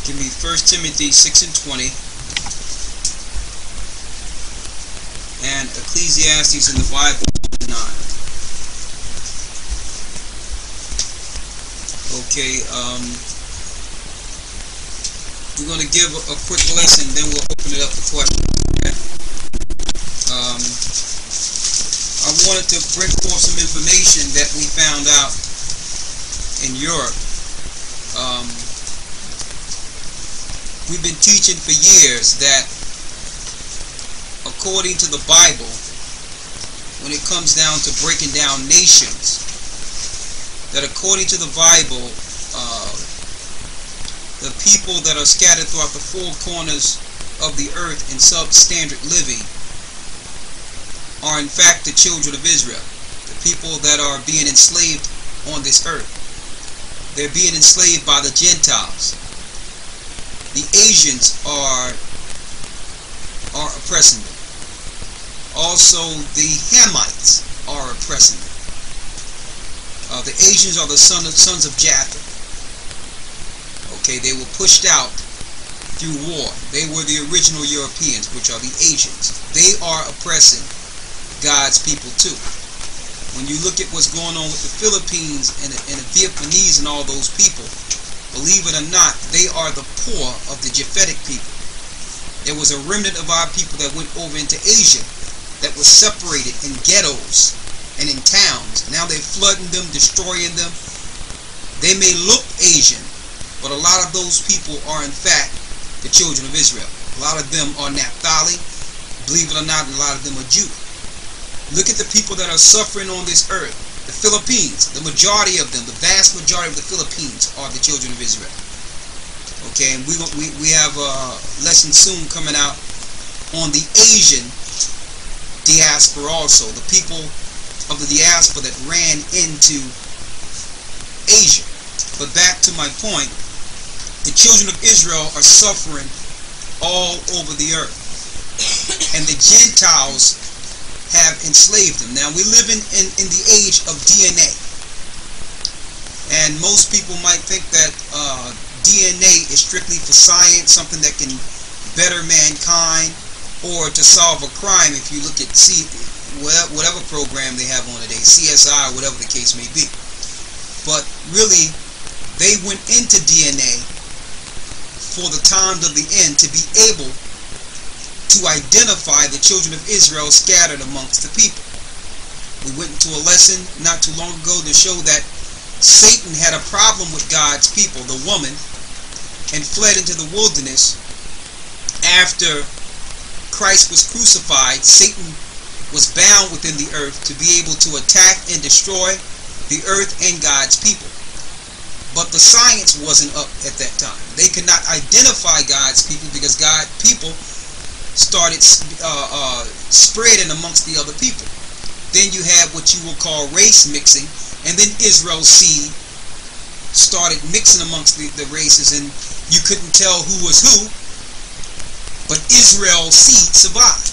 Give me 1 Timothy 6:20 and Ecclesiastes in the Bible 9. Okay, we're going to give a quick lesson, then we'll open it up for questions. Okay? I wanted to bring forth some information that we found out in Europe. We've been teaching for years that according to the Bible, when it comes down to breaking down nations, that according to the Bible, the people that are scattered throughout the four corners of the earth in substandard living are in fact the children of Israel, the people that are being enslaved on this earth. They're being enslaved by the Gentiles. The Asians are oppressing them. Also, the Hamites are oppressing them. The Asians are the sons of Japheth. Okay, they were pushed out through war. They were the original Europeans, which are the Asians. They are oppressing God's people too. When you look at what's going on with the Philippines and the Vietnamese and all those people, believe it or not, they are the poor of the Japhetic people. There was a remnant of our people that went over into Asia that was separated in ghettos and in towns. Now they're flooding them, destroying them. They may look Asian, but a lot of those people are in fact the children of Israel. A lot of them are Naphtali. Believe it or not, a lot of them are Judah. Look at the people that are suffering on this earth. The Philippines, the majority of them, the vast majority of the Philippines are the children of Israel. Okay, and we have a lesson soon coming out on the Asian diaspora also, the people of the diaspora that ran into Asia. But back to my point, the children of Israel are suffering all over the earth, and the Gentiles have enslaved them. Now we live in the age of DNA, and most people might think that DNA is strictly for science, something that can better mankind or to solve a crime. If you look at whatever program they have on today, CSI or whatever the case may be, but really they went into DNA for the times of the end to be able to identify the children of Israel scattered amongst the people. We went into a lesson not too long ago to show that Satan had a problem with God's people, the woman, and fled into the wilderness. After Christ was crucified, Satan was bound within the earth to be able to attack and destroy the earth and God's people. But the science wasn't up at that time. They could not identify God's people because God's people started spreading amongst the other people. Then you have what you will call race mixing, and then Israel's seed started mixing amongst the races, and you couldn't tell who was who, but Israel's seed survived.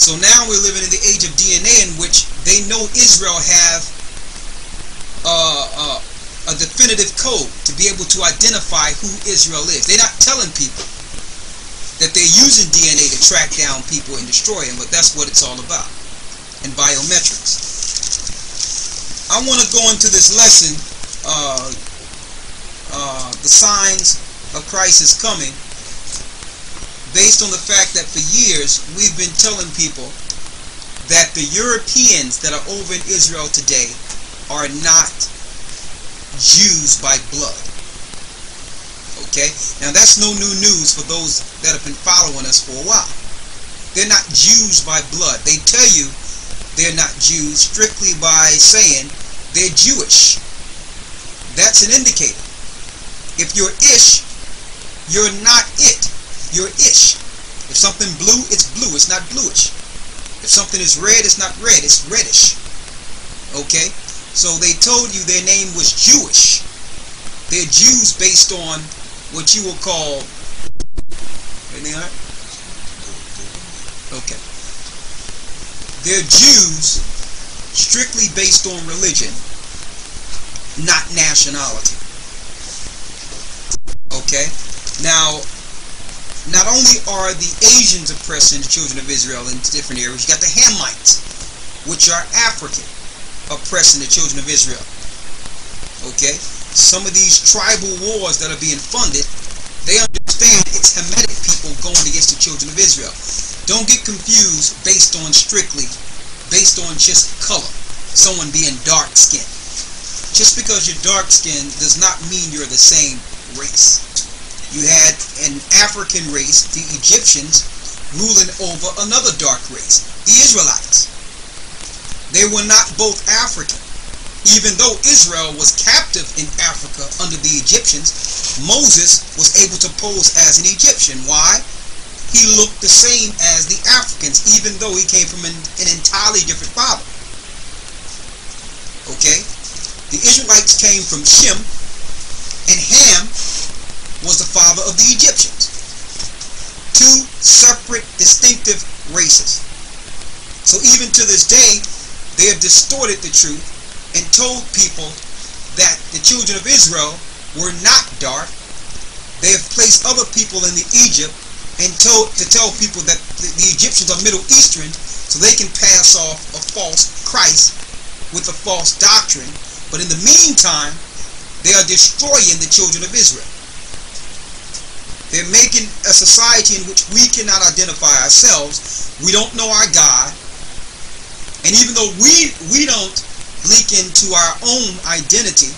So now we're living in the age of DNA, in which they know Israel have a definitive code to be able to identify who Israel is. They're not telling people that they're using DNA to track down people and destroy them, but that's what it's all about, and biometrics. I want to go into this lesson, the signs of Christ is coming, based on the fact that for years we've been telling people that the Europeans that are over in Israel today are not Jews by blood. Okay, now that's no new news for those that have been following us for a while. They're not Jews by blood. They tell you they're not Jews strictly by saying they're Jewish. That's an indicator. If you're Ish, you're not it. You're Ish. If something blue, it's blue. It's not bluish. If something is red, it's not red. It's reddish. Okay, so they told you their name was Jewish. They're Jews based on what you will call, anything on it? Okay. They're Jews strictly based on religion, not nationality. Okay? Now, not only are the Asians oppressing the children of Israel in different areas, you got the Hamites, which are African, oppressing the children of Israel. Okay? Some of these tribal wars that are being funded, they understand it's Hamitic people going against the children of Israel. Don't get confused based on just color. Someone being dark skinned. Just because you're dark skinned does not mean you're the same race. You had an African race, the Egyptians, ruling over another dark race, the Israelites. They were not both African. Even though Israel was captive in Africa under the Egyptians, Moses was able to pose as an Egyptian. Why? He looked the same as the Africans, even though he came from an entirely different father. Okay? The Israelites came from Shem, and Ham was the father of the Egyptians. Two separate, distinctive races. So even to this day, they have distorted the truth and told people that the children of Israel were not dark. They have placed other people in the Egypt and tell people that the Egyptians are Middle Eastern so they can pass off a false Christ with a false doctrine. But in the meantime, they are destroying the children of Israel. They're making a society in which we cannot identify ourselves. We don't know our God. And even though we don't link into our own identity,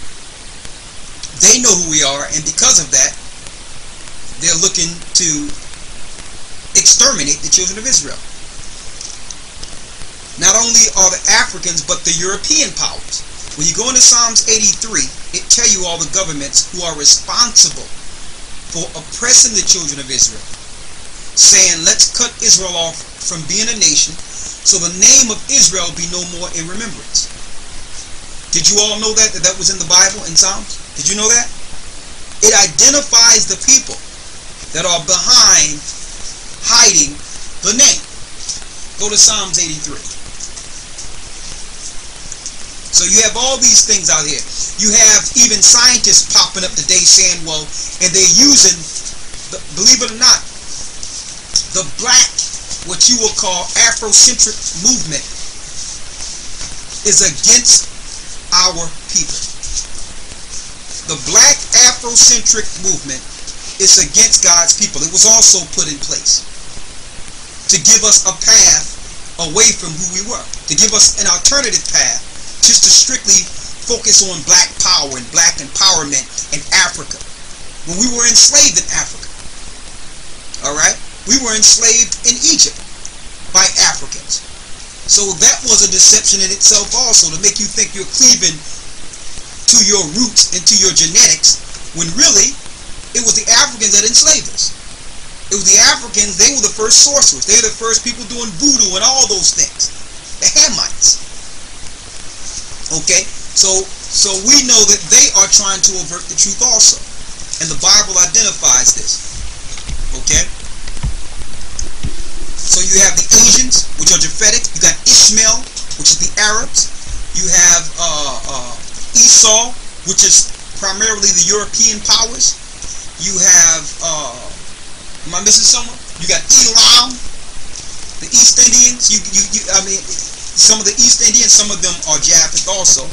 they know who we are, and because of that, they're looking to exterminate the children of Israel. Not only are the Africans, but the European powers. When you go into Psalms 83, it tells you all the governments who are responsible for oppressing the children of Israel, saying, let's cut Israel off from being a nation, so the name of Israel be no more in remembrance. Did you all know that was in the Bible in Psalms? Did you know that? It identifies the people that are behind hiding the name. Go to Psalms 83. So you have all these things out here. You have even scientists popping up today saying, well, and they're using, believe it or not, the black, what you will call Afrocentric movement is against our people. The black Afrocentric movement is against God's people. It was also put in place to give us a path away from who we were, to give us an alternative path, just to strictly focus on black power and black empowerment in Africa. When we were enslaved in Africa, all right, we were enslaved in Egypt by Africans. So that was a deception in itself also, to make you think you're cleaving to your roots and to your genetics, when really it was the Africans that enslaved us. It was the Africans, they were the first sorcerers. They were the first people doing voodoo and all those things. The Hamites. Okay, so we know that they are trying to avert the truth also, and the Bible identifies this. Okay, so you have the Asians, which are Japhetic. You got Ishmael, which is the Arabs. You have Esau, which is primarily the European powers. You have am I missing someone? You got Elam, the East Indians. I mean, some of the East Indians, some of them are Japheth also.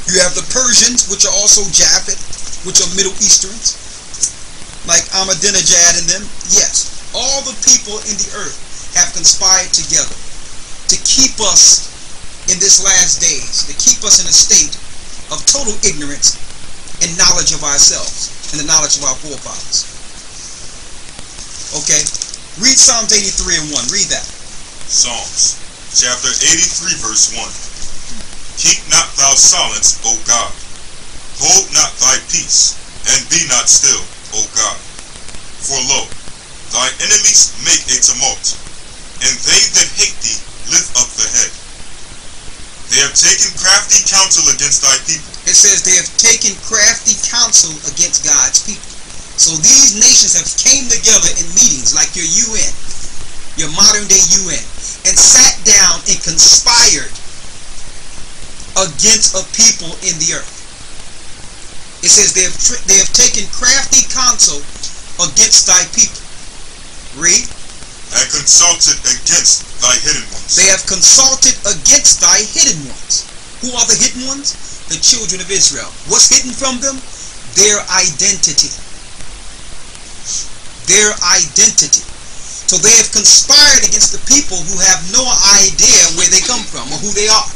You have the Persians, which are also Japheth, which are Middle Easterns, like Ahmadinejad and them. Yes, all the people in the earth have conspired together to keep us in this last days, to keep us in a state of total ignorance and knowledge of ourselves and the knowledge of our forefathers. Okay, read Psalms 83 and 1. Read that. Psalms chapter 83 verse 1. Keep not thou silence, O God. Hold not thy peace, and be not still, O God. For lo, thy enemies make a tumult, and they that hate thee lift up the head. They have taken crafty counsel against thy people. It says they have taken crafty counsel against God's people. So these nations have came together in meetings like your UN, your modern day UN, and sat down and conspired against a people in the earth. It says they have taken crafty counsel against thy people. Read. And consulted against thy hidden ones. They have consulted against thy hidden ones. Who are the hidden ones? The children of Israel. What's hidden from them? Their identity. Their identity. So they have conspired against the people who have no idea where they come from or who they are.